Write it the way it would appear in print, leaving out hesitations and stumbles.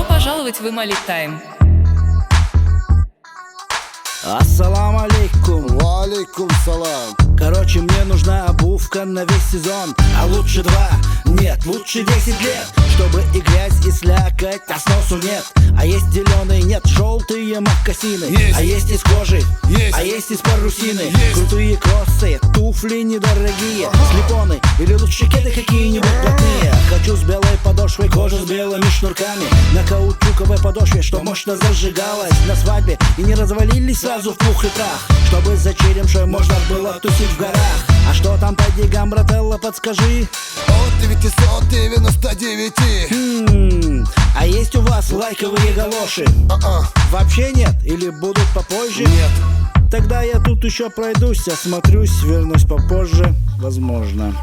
пожаловать в Эмали Тайм. Ассаламу алейкум. Валейкум салам. Короче, мне нужна обувка на весь сезон. А лучше 2, нет, лучше 10 лет. Чтобы и грязь, и слякоть, а сносу нет. А есть зеленые, нет, желтые мокасины. Есть. А есть из кожи, Есть. а есть из парусины. Есть. Крутые кроссы, туфли недорогие. Слепоны или лучше кеды какие-нибудь плотные. Хочу с белой подошвой, кожа с белыми шнурками. На каучуковой подошве, что мощно зажигалась на свадьбе и не развалились сразу в пух и прах. Чтобы за черемшой можно было тусить в горах. А что там по деньгам, брателло, подскажи? От 999. А есть у вас лайковые галоши? Вообще нет? Или будут попозже? Нет. Тогда я тут еще пройдусь, осмотрюсь, вернусь попозже, возможно.